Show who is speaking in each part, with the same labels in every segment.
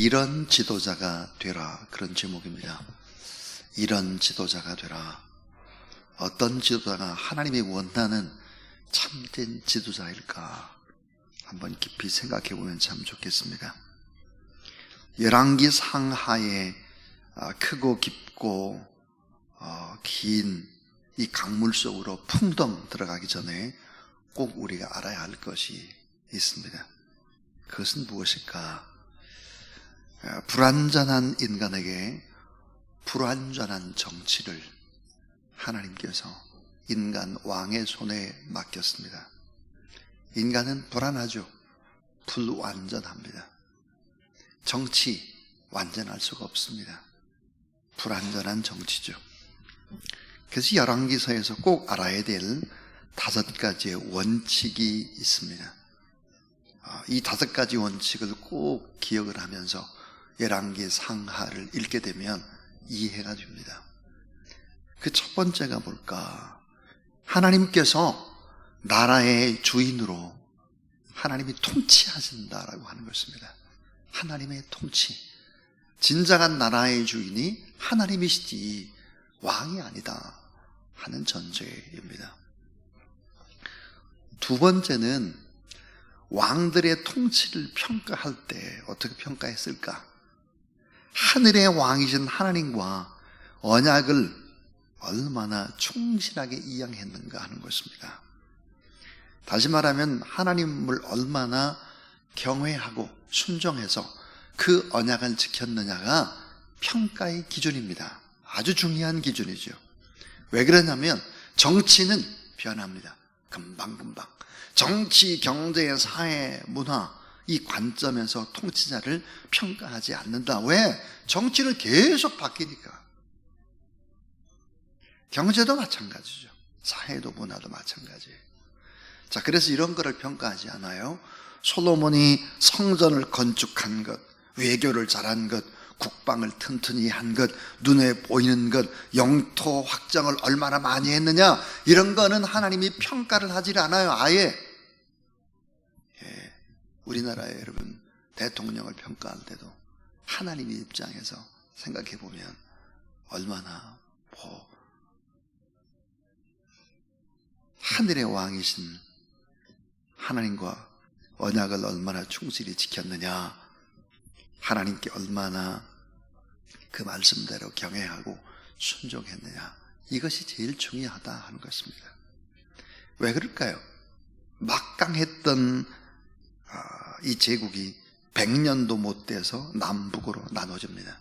Speaker 1: 이런 지도자가 되라, 그런 제목입니다. 이런 지도자가 되라. 어떤 지도자가 하나님이 원하는 참된 지도자일까 한번 깊이 생각해 보면 참 좋겠습니다. 열왕기 상하에 크고 깊고 긴 이 강물 속으로 풍덩 들어가기 전에 꼭 우리가 알아야 할 것이 있습니다. 그것은 무엇일까? 불완전한 인간에게 불완전한 정치를 하나님께서 인간 왕의 손에 맡겼습니다. 인간은 불안하죠. 불완전합니다. 정치 완전할 수가 없습니다. 불완전한 정치죠. 그래서 열왕기서에서 꼭 알아야 될 5가지의 원칙이 있습니다. 이 5가지 원칙을 꼭 기억을 하면서 열왕기 상하를 읽게 되면 이해가 됩니다. 그 첫 번째가 뭘까? 하나님께서 나라의 주인으로 하나님이 통치하신다라고 하는 것입니다. 하나님의 통치. 진정한 나라의 주인이 하나님이시지 왕이 아니다 하는 전제입니다. 두 번째는 왕들의 통치를 평가할 때 어떻게 평가했을까? 하늘의 왕이신 하나님과 언약을 얼마나 충실하게 이행했는가 하는 것입니다. 다시 말하면 하나님을 얼마나 경외하고 순종해서 그 언약을 지켰느냐가 평가의 기준입니다. 아주 중요한 기준이죠. 왜 그러냐면 정치는 변합니다. 금방금방. 정치, 경제, 사회, 문화 이 관점에서 통치자를 평가하지 않는다. 왜? 정치는 계속 바뀌니까. 경제도 마찬가지죠. 사회도 문화도 마찬가지예요. 자, 그래서 이런 거를 평가하지 않아요. 솔로몬이 성전을 건축한 것, 외교를 잘한 것, 국방을 튼튼히 한 것, 눈에 보이는 것, 영토 확장을 얼마나 많이 했느냐, 이런 거는 하나님이 평가를 하질 않아요. 아예. 우리나라에 여러분 대통령을 평가할 때도 하나님의 입장에서 생각해 보면 얼마나 하늘의 왕이신 하나님과 언약을 얼마나 충실히 지켰느냐, 하나님께 얼마나 그 말씀대로 경외하고 순종했느냐, 이것이 제일 중요하다 하는 것입니다. 왜 그럴까요? 막강했던 이 제국이 100년도 못 돼서 남북으로 나눠집니다.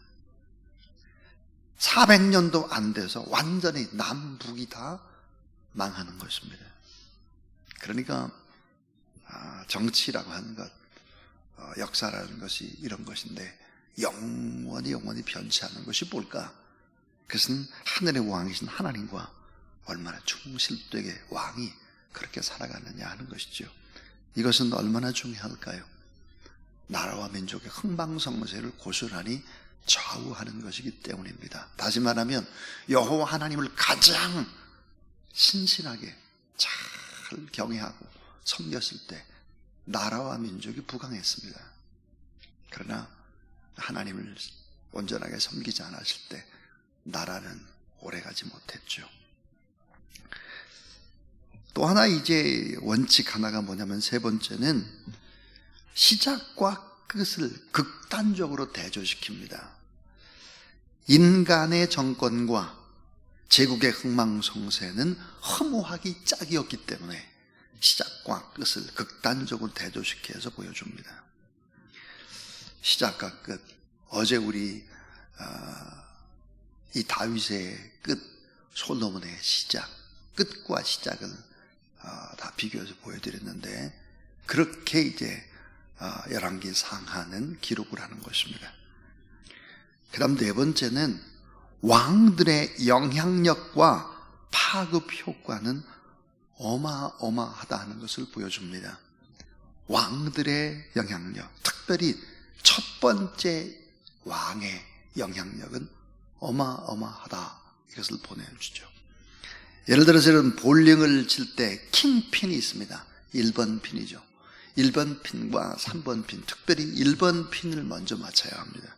Speaker 1: 400년도 안 돼서 완전히 남북이 다 망하는 것입니다. 그러니까 정치라고 하는 것, 역사라는 것이 이런 것인데 영원히 변치 않는 것이 뭘까? 그것은 하늘의 왕이신 하나님과 얼마나 충실되게 왕이 그렇게 살아가느냐 하는 것이죠. 이것은 얼마나 중요할까요? 나라와 민족의 흥망성쇠를 고스란히 좌우하는 것이기 때문입니다. 다시 말하면 여호와 하나님을 가장 신실하게 잘 경외하고 섬겼을 때 나라와 민족이 부강했습니다. 그러나 하나님을 온전하게 섬기지 않았을 때 나라는 오래가지 못했죠. 또 하나 이제 원칙 하나가 뭐냐면 세 번째는 시작과 끝을 극단적으로 대조시킵니다. 인간의 정권과 제국의 흥망성쇠는 허무하기 짝이었기 때문에 시작과 끝을 극단적으로 대조시켜서 보여줍니다. 시작과 끝. 어제 우리 이 다윗의 끝, 솔로몬의 시작, 끝과 시작을 다 비교해서 보여드렸는데 그렇게 이제 열왕기 상하는 기록을 하는 것입니다. 그 다음 네 번째는 왕들의 영향력과 파급 효과는 어마어마하다는 것을 보여줍니다. 왕들의 영향력, 특별히 첫 번째 왕의 영향력은 어마어마하다, 이것을 보내주죠. 예를 들어서 볼링을 칠 때 킹핀이 있습니다. 1번 핀이죠. 1번 핀과 3번 핀, 특별히 1번 핀을 먼저 맞춰야 합니다.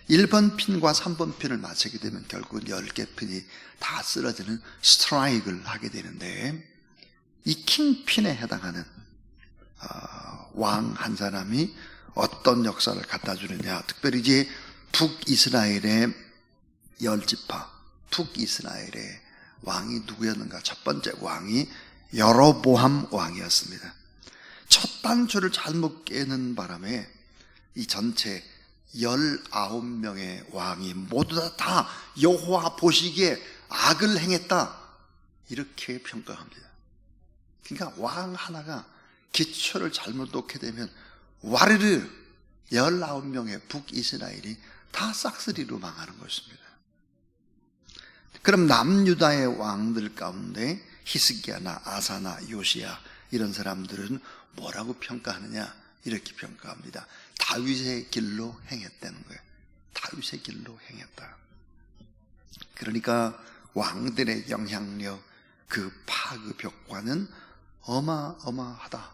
Speaker 1: 1번 핀과 3번 핀을 맞추게 되면 결국은 10개 핀이 다 쓰러지는 스트라이크를 하게 되는데, 이 킹핀에 해당하는 왕 한 사람이 어떤 역사를 갖다 주느냐, 특별히 이제 북이스라엘의 10지파, 북이스라엘의 왕이 누구였는가? 첫 번째 왕이 여로보암 왕이었습니다. 첫 단추를 잘못 깨는 바람에 이 전체 19명의 왕이 모두 다 여호와 보시기에 악을 행했다, 이렇게 평가합니다. 그러니까 왕 하나가 기초를 잘못 놓게 되면 와르르 19명의 북이스라엘이 다 싹쓸이로 망하는 것입니다. 그럼 남유다의 왕들 가운데 히스기야나 아사나 요시야 이런 사람들은 뭐라고 평가하느냐? 이렇게 평가합니다. 다윗의 길로 행했다는 거예요. 다윗의 길로 행했다. 그러니까 왕들의 영향력, 그 파급 효과는 어마어마하다,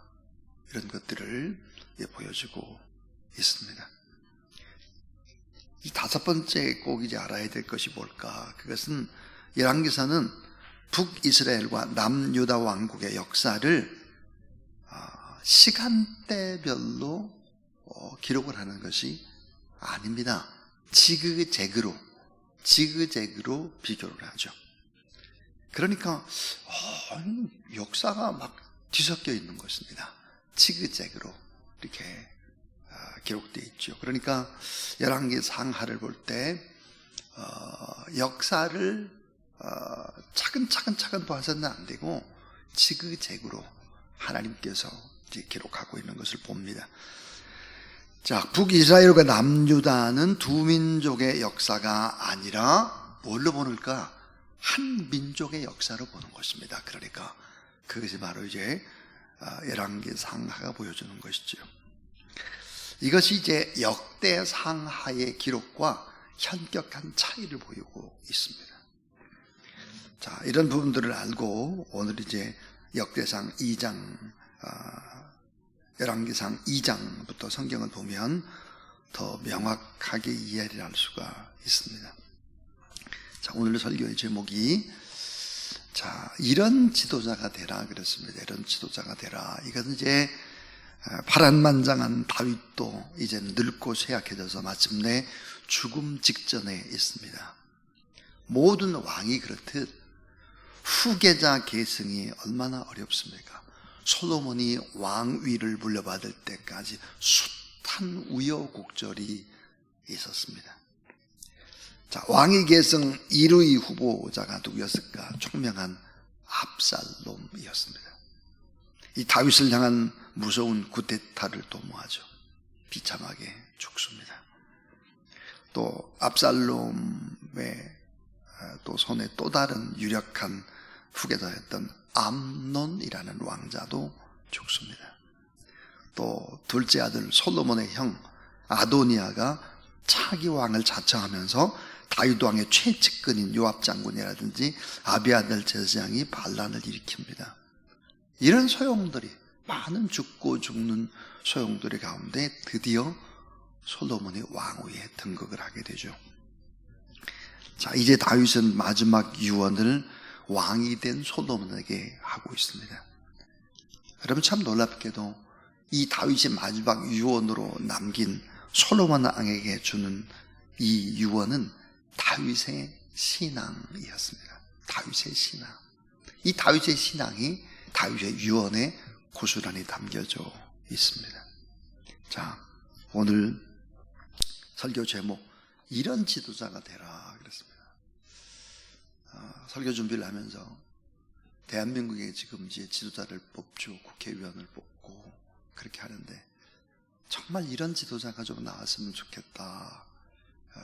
Speaker 1: 이런 것들을 보여주고 있습니다. 이 다섯 번째 꼭 이제 알아야 될 것이 뭘까? 그것은 열왕기서는 북이스라엘과 남유다 왕국의 역사를 시간대별로 기록을 하는 것이 아닙니다. 지그재그로 비교를 하죠. 그러니까 역사가 막 뒤섞여 있는 것입니다. 지그재그로 이렇게 기록되어 있죠. 그러니까 열왕기 상하를 볼 때 역사를 차근차근 봐서는 안 되고 지그재그로 하나님께서 이제 기록하고 있는 것을 봅니다. 자, 북이스라엘과 남유다는 두 민족의 역사가 아니라 뭘로 보는가? 한 민족의 역사로 보는 것입니다. 그러니까 그것이 바로 이제 열왕기 상하가 보여주는 것이죠. 이것이 이제 역대 상하의 기록과 현격한 차이를 보이고 있습니다. 자, 이런 부분들을 알고 오늘 이제 역대상 2장, 열왕기상 2장부터 성경을 보면 더 명확하게 이해를 할 수가 있습니다. 자, 오늘 설교의 제목이 이런 지도자가 되라 그랬습니다. 이런 지도자가 되라. 이것은 이제 파란만장한 다윗도 이제 늙고 쇠약해져서 마침내 죽음 직전에 있습니다. 모든 왕이 그렇듯 후계자 계승이 얼마나 어렵습니까? 솔로몬이 왕위를 물려받을 때까지 숱한 우여곡절이 있었습니다. 자, 왕위 계승 1위 후보자가 누구였을까? 총명한 압살롬이었습니다. 이 다윗을 향한 무서운 쿠데타를 도모하죠. 비참하게 죽습니다. 또 압살롬의 또 손에 또 다른 유력한 후계자였던 암논이라는 왕자도 죽습니다. 또 둘째 아들 솔로몬의 형 아도니아가 차기 왕을 자청하면서 다윗 왕의 최측근인 요압 장군이라든지 아비아달 제사장이 반란을 일으킵니다. 이런 소용돌이, 많은 죽고 죽는 소용돌이 가운데 드디어 솔로몬이 왕위에 등극을 하게 되죠. 자, 이제 다윗은 마지막 유언을 왕이 된 솔로몬에게 하고 있습니다. 여러분, 참 놀랍게도 이 다윗의 마지막 유언으로 남긴 솔로몬 왕에게 주는 이 유언은 다윗의 신앙이었습니다. 다윗의 신앙. 이 다윗의 신앙이 다윗의 유언에 고스란히 담겨져 있습니다. 자, 오늘 설교 제목, 이런 지도자가 되라 그랬습니다. 설교 준비를 하면서 대한민국에 지금 이제 지도자를 뽑죠. 국회의원을 뽑고 그렇게 하는데 정말 이런 지도자가 좀 나왔으면 좋겠다,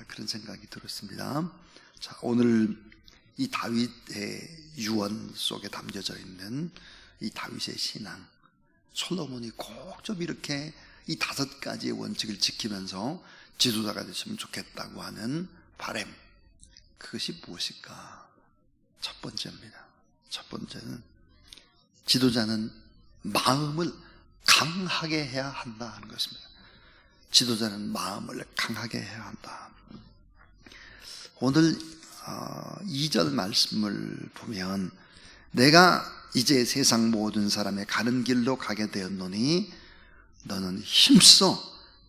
Speaker 1: 그런 생각이 들었습니다. 자, 오늘 이 다윗의 유언 속에 담겨져 있는 이 다윗의 신앙, 솔로몬이 꼭 좀 이렇게 이 5가지의 원칙을 지키면서 지도자가 됐으면 좋겠다고 하는 바람, 그것이 무엇일까? 첫 번째입니다. 첫 번째는 지도자는 마음을 강하게 해야 한다 하는 것입니다. 지도자는 마음을 강하게 해야 한다. 오늘 2절 말씀을 보면 내가 이제 세상 모든 사람의 가는 길로 가게 되었노니 너는 힘써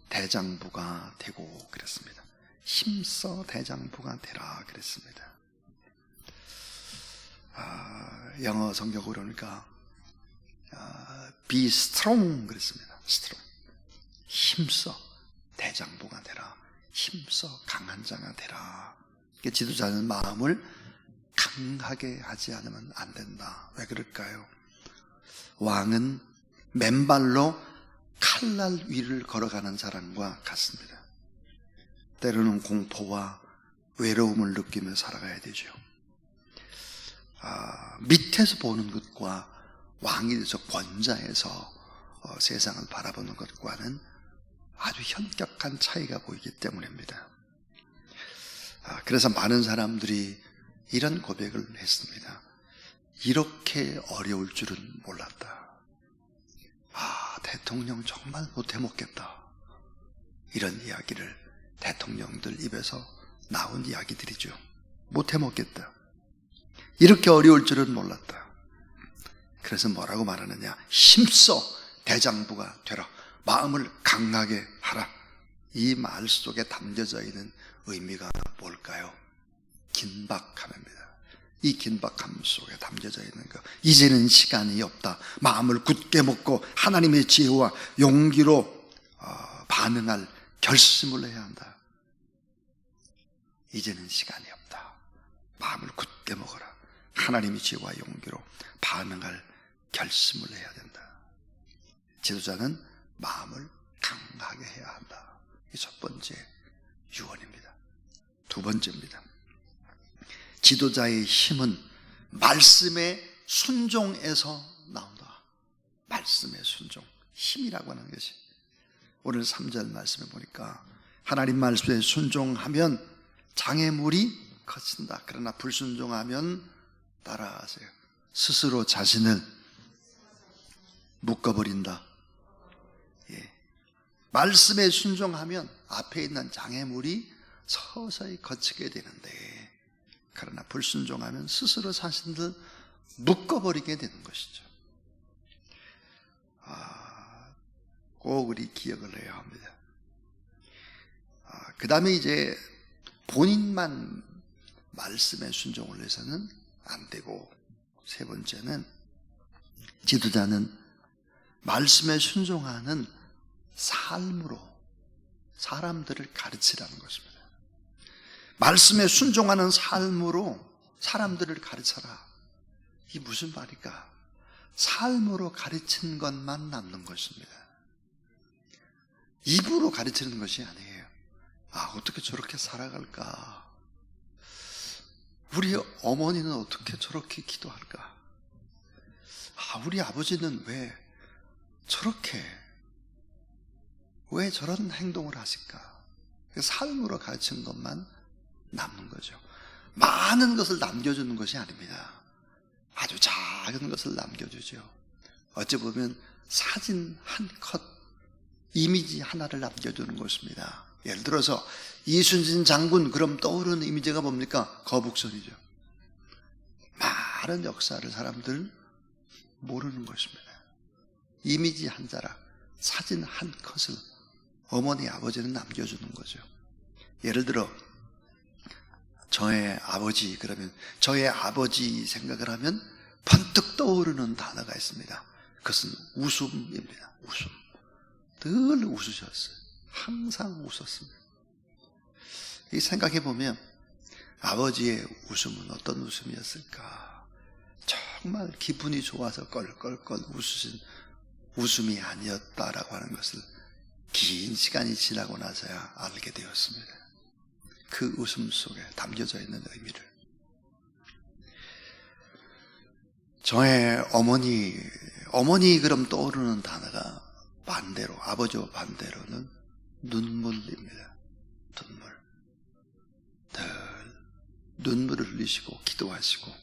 Speaker 1: 대장부가 되고 그랬습니다. 힘써 대장부가 되라 그랬습니다. 영어 성경으로 그러니까 be strong 그랬습니다. strong. 힘써 대장부가 되라. 힘써 강한 자가 되라. 지도자는 마음을 강하게 하지 않으면 안 된다. 왜 그럴까요? 왕은 맨발로 칼날 위를 걸어가는 사람과 같습니다. 때로는 공포와 외로움을 느끼며 살아가야 되죠. 밑에서 보는 것과 왕이 돼서 권자에서 세상을 바라보는 것과는 아주 현격한 차이가 보이기 때문입니다. 그래서 많은 사람들이 이런 고백을 했습니다. 이렇게 어려울 줄은 몰랐다. 대통령 정말 못해 먹겠다. 이런 이야기를 대통령들 입에서 나온 이야기들이죠. 못해 먹겠다. 이렇게 어려울 줄은 몰랐다. 그래서 뭐라고 말하느냐? 힘써 대장부가 되라. 마음을 강하게 하라. 이 말 속에 담겨져 있는 의미가 뭘까요? 긴박함입니다. 이 긴박함 속에 담겨져 있는 것. 이제는 시간이 없다. 마음을 굳게 먹고 하나님의 지혜와 용기로 반응할 결심을 해야 한다. 이제는 시간이 없다. 마음을 굳게 먹어라. 하나님의 지혜와 용기로 반응할 결심을 해야 된다. 지도자는 마음을 강하게 해야 한다. 이 첫 번째 유언입니다. 두 번째입니다. 지도자의 힘은 말씀의 순종에서 나온다. 말씀의 순종, 힘이라고 하는 것이 오늘 3절 말씀에 보니까 하나님 말씀에 순종하면 장애물이 커진다. 그러나 불순종하면 따라하세요. 스스로 자신을 묶어버린다. 말씀에 순종하면 앞에 있는 장애물이 서서히 거치게 되는데, 그러나 불순종하면 스스로 자신을 묶어버리게 되는 것이죠. 꼭 우리 기억을 해야 합니다. 그 다음에 이제 본인만 말씀에 순종을 해서는 안 되고, 세 번째는 지도자는 말씀에 순종하는 삶으로 사람들을 가르치라는 것입니다. 말씀에 순종하는 삶으로 사람들을 가르쳐라. 이게 무슨 말일까? 삶으로 가르치는 것만 남는 것입니다. 입으로 가르치는 것이 아니에요. 어떻게 저렇게 살아갈까? 우리 어머니는 어떻게 저렇게 기도할까? 우리 아버지는 왜 저런 행동을 하실까? 삶으로 가르치는 것만 남는 거죠. 많은 것을 남겨주는 것이 아닙니다. 아주 작은 것을 남겨주죠. 어찌 보면 사진 한 컷, 이미지 하나를 남겨주는 것입니다. 예를 들어서 이순신 장군, 그럼 떠오르는 이미지가 뭡니까? 거북선이죠. 많은 역사를 사람들은 모르는 것입니다. 이미지 한 자락, 사진 한 컷을 어머니, 아버지는 남겨주는 거죠. 예를 들어 저의 아버지, 그러면 저의 아버지 생각을 하면 번뜩 떠오르는 단어가 있습니다. 그것은 웃음입니다. 웃음. 늘 웃으셨어요. 항상 웃었습니다. 이 생각해 보면 아버지의 웃음은 어떤 웃음이었을까? 정말 기분이 좋아서 껄껄껄 웃으신 웃음이 아니었다라고 하는 것을 긴 시간이 지나고 나서야 알게 되었습니다. 그 웃음 속에 담겨져 있는 의미를. 저의 어머니 그럼 떠오르는 단어가 반대로, 아버지와 반대로는 눈물입니다. 눈물. 늘 눈물을 흘리시고 기도하시고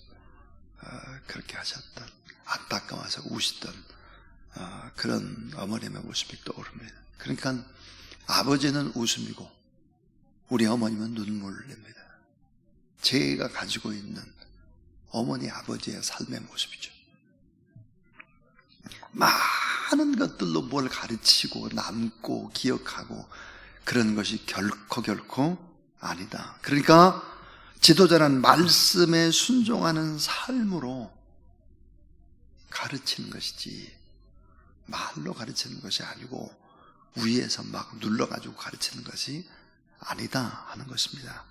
Speaker 1: 그렇게 하셨던, 안타까워서 우시던 그런 어머님의 모습이 떠오릅니다. 그러니까 아버지는 웃음이고 우리 어머님은 눈물입니다. 제가 가지고 있는 어머니 아버지의 삶의 모습이죠. 많은 것들로 뭘 가르치고 남고 기억하고 그런 것이 결코 아니다. 그러니까 지도자는 말씀에 순종하는 삶으로 가르치는 것이지 말로 가르치는 것이 아니고 위에서 막 눌러가지고 가르치는 것이 아니다 하는 것입니다.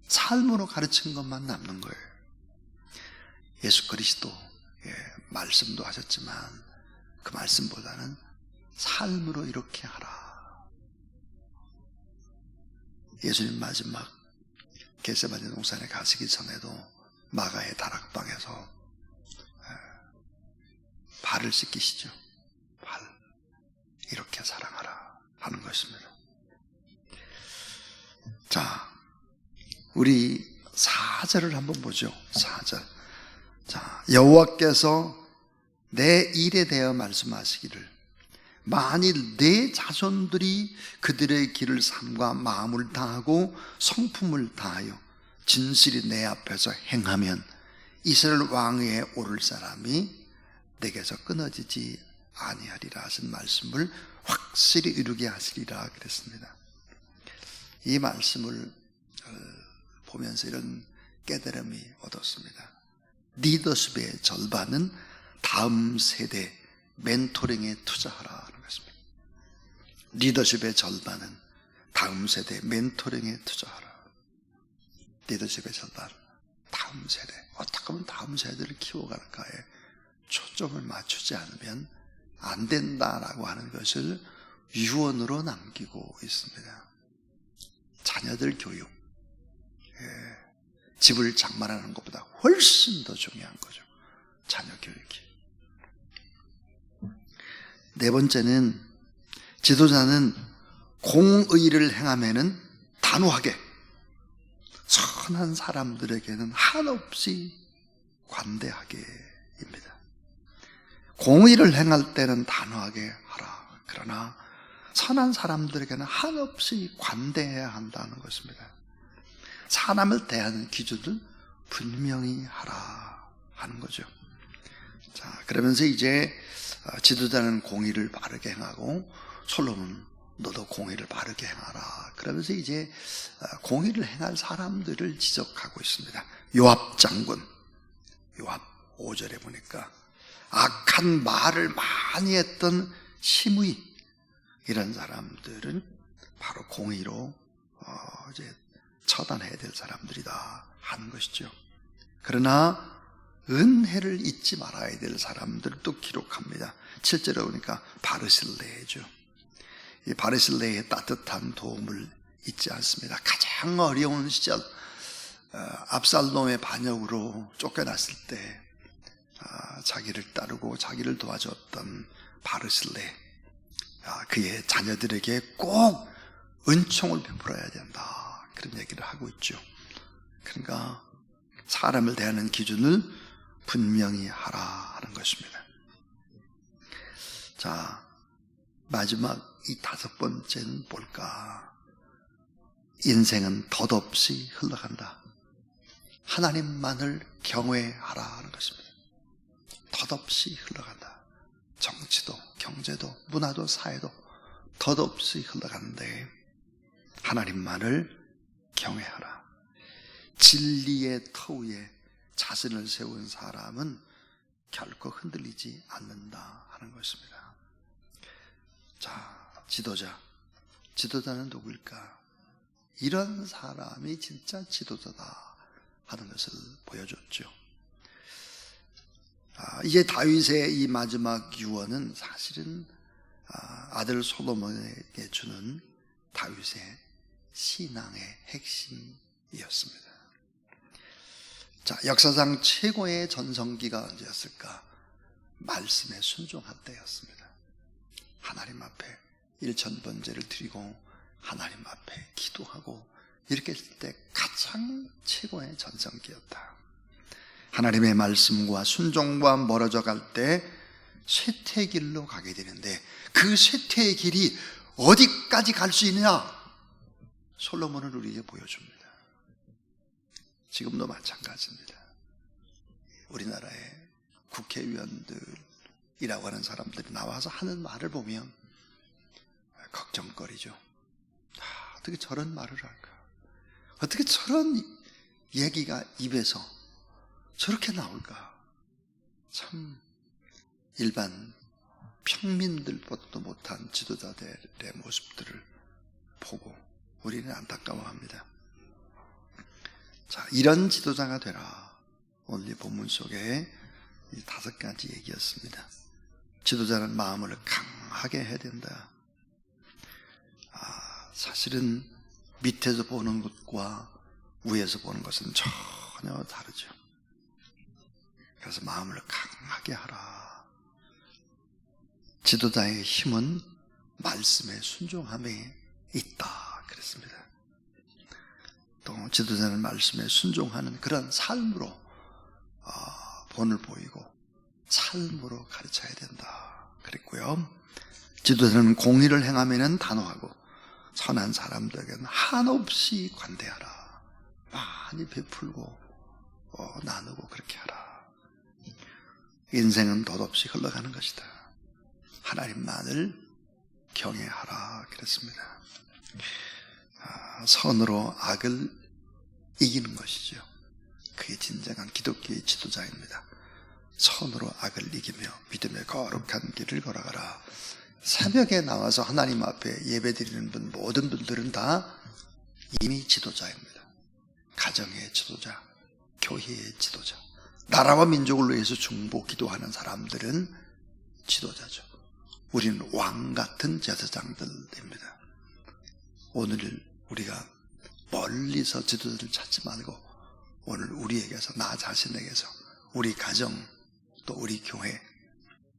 Speaker 1: 삶으로 가르치는 것만 남는 거예요. 예수 그리스도 말씀도 하셨지만 그 말씀보다는 삶으로 이렇게 하라. 예수님 마지막 겟세마네 동산에 가시기 전에도 마가의 다락방에서 발을 씻기시죠. 발 이렇게 사랑하라 하는 것입니다. 자, 우리 4절을 한번 보죠. 4절. 자, 여호와께서 내 일에 대하여 말씀하시기를 만일 내 자손들이 그들의 길을 삼가 마음을 다하고 성품을 다하여 진실이 내 앞에서 행하면 이스라엘 왕위에 오를 사람이 내게서 끊어지지 아니하리라 하신 말씀을 확실히 이루게 하시리라 그랬습니다. 이 말씀을 보면서 이런 깨달음이 얻었습니다. 리더십의 절반은 다음 세대 멘토링에 투자하라는 것입니다. 리더십의 절반은 다음 세대 멘토링에 투자하라. 리더십의 절반, 다음 세대. 어떻게 하면 다음 세대를 키워갈까에 초점을 맞추지 않으면 안 된다라고 하는 것을 유언으로 남기고 있습니다. 자녀들 교육, 집을 장만하는 것보다 훨씬 더 중요한 거죠. 자녀 교육이. 네 번째는 지도자는 공의를 행하면은 단호하게 선한 사람들에게는 한없이 관대하게입니다. 공의를 행할 때는 단호하게 하라. 그러나 선한 사람들에게는 한없이 관대해야 한다는 것입니다. 사람을 대하는 기준을 분명히 하라 하는 거죠. 자, 그러면서 이제 지도자는 공의를 바르게 행하고 솔로몬 너도 공의를 바르게 행하라. 그러면서 이제 공의를 행할 사람들을 지적하고 있습니다. 요압 장군, 요압 5절에 보니까 악한 말을 많이 했던 시므이, 이런 사람들은 바로 공의로 이제 처단해야 될 사람들이다 하는 것이죠. 그러나 은혜를 잊지 말아야 될 사람들도 기록합니다. 7절에 보니까 바르실레이죠. 이 바르실레이의 따뜻한 도움을 잊지 않습니다. 가장 어려운 시절 압살롬의 반역으로 쫓겨났을 때 자기를 따르고 자기를 도와줬던 바르실레이, 그의 자녀들에게 꼭 은총을 베풀어야 된다, 그런 얘기를 하고 있죠. 그러니까 사람을 대하는 기준을 분명히 하라 하는 것입니다. 자, 마지막 이 5번째는 뭘까? 인생은 덧없이 흘러간다. 하나님만을 경외하라 하는 것입니다. 덧없이 흘러간다. 정치도 경제도 문화도 사회도 덧없이 흘러가는데 하나님만을 경외하라. 진리의 터 위에 자신을 세운 사람은 결코 흔들리지 않는다 하는 것입니다. 자, 지도자는 누구일까? 이런 사람이 진짜 지도자다 하는 것을 보여줬죠. 이제 다윗의 이 마지막 유언은 사실은 아들 솔로몬에게 주는 다윗의 신앙의 핵심이었습니다. 자, 역사상 최고의 전성기가 언제였을까? 말씀에 순종할 때였습니다. 하나님 앞에 일천번제를 드리고 하나님 앞에 기도하고 이렇게 했을 때 가장 최고의 전성기였다. 하나님의 말씀과 순종과 멀어져 갈 때 쇠퇴의 길로 가게 되는데 그 쇠퇴의 길이 어디까지 갈 수 있느냐? 솔로몬은 우리에게 보여줍니다. 지금도 마찬가지입니다. 우리나라의 국회의원들이라고 하는 사람들이 나와서 하는 말을 보면 걱정거리죠. 어떻게 저런 말을 할까? 어떻게 저런 얘기가 입에서 저렇게 나올까? 참 일반 평민들보다도 못한 지도자들의 모습들을 보고 우리는 안타까워합니다. 자, 이런 지도자가 되라. 오늘 이 본문 속에 이 5가지 얘기였습니다. 지도자는 마음을 강하게 해야 된다. 사실은 밑에서 보는 것과 위에서 보는 것은 전혀 다르죠. 그래서 마음을 강하게 하라. 지도자의 힘은 말씀에 순종함에 있다 그랬습니다. 또 지도자는 말씀에 순종하는 그런 삶으로 본을 보이고 삶으로 가르쳐야 된다 그랬고요. 지도자는 공의를 행하면 단호하고 선한 사람들에게는 한없이 관대하라. 많이 베풀고 나누고 그렇게 하라. 인생은 덧없이 흘러가는 것이다. 하나님만을 경외하라 그랬습니다. 선으로 악을 이기는 것이죠. 그게 진정한 기독교의 지도자입니다. 선으로 악을 이기며 믿음의 거룩한 길을 걸어가라. 새벽에 나와서 하나님 앞에 예배드리는 모든 분들은 다 이미 지도자입니다. 가정의 지도자, 교회의 지도자, 나라와 민족을 위해서 중보 기도하는 사람들은 지도자죠. 우리는 왕 같은 제사장들입니다. 오늘 우리가 멀리서 지도자를 찾지 말고 오늘 우리에게서, 나 자신에게서, 우리 가정, 또 우리 교회,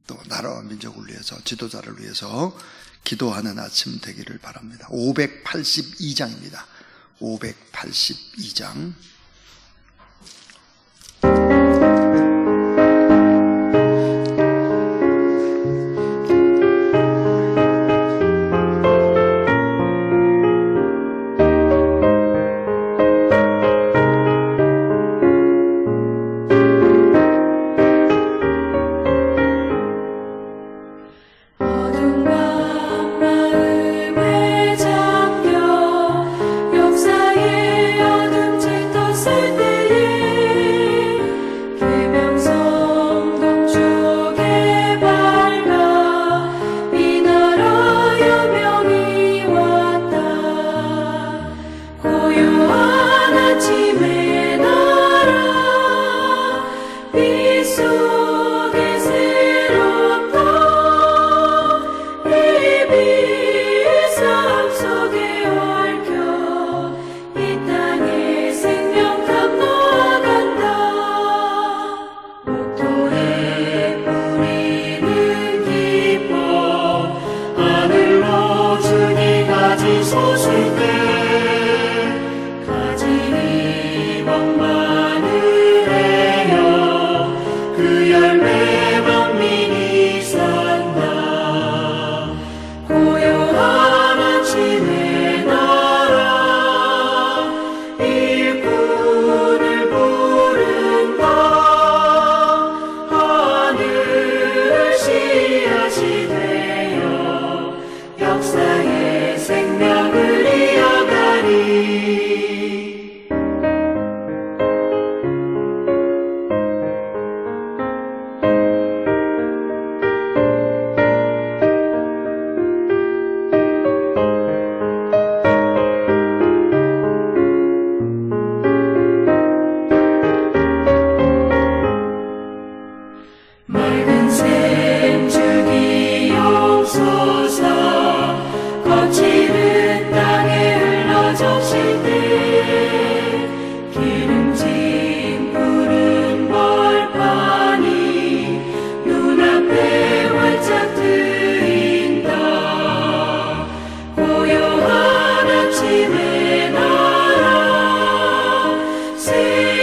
Speaker 1: 또 나라와 민족을 위해서, 지도자를 위해서 기도하는 아침 되기를 바랍니다. 582장입니다. 582장.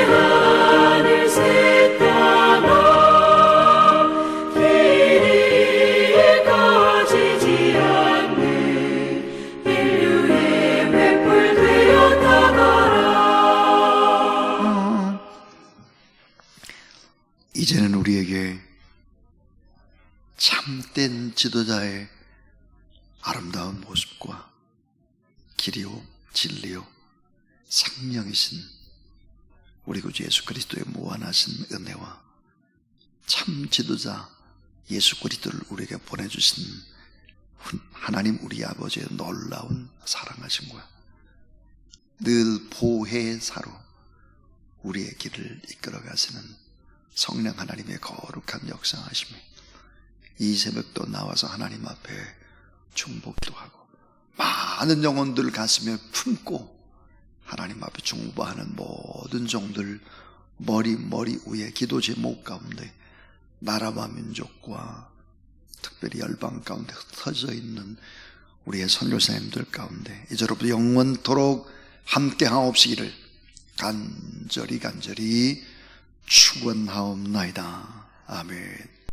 Speaker 2: 하늘 새 땅아 길이
Speaker 1: 이제는 우리에게 참된 지도자의 아름다운 모습과 길이요 진리요 생명이신 우리 구주 예수 그리스도의 무한하신 은혜와 참 지도자 예수 그리스도를 우리에게 보내주신 하나님 우리 아버지의 놀라운 사랑하심과 늘 보혜사로 우리의 길을 이끌어 가시는 성령 하나님의 거룩한 역사하심이 이 새벽도 나와서 하나님 앞에 중복도 하고 많은 영혼들을 가슴에 품고 하나님 앞에 중보하는 모든 종들 머리 위에 기도 제목 가운데 나라와 민족과 특별히 열방 가운데 흩어져 있는 우리의 선교사님들 가운데 이제로부터 영원토록 함께하옵시기를 간절히 축원하옵나이다. 아멘.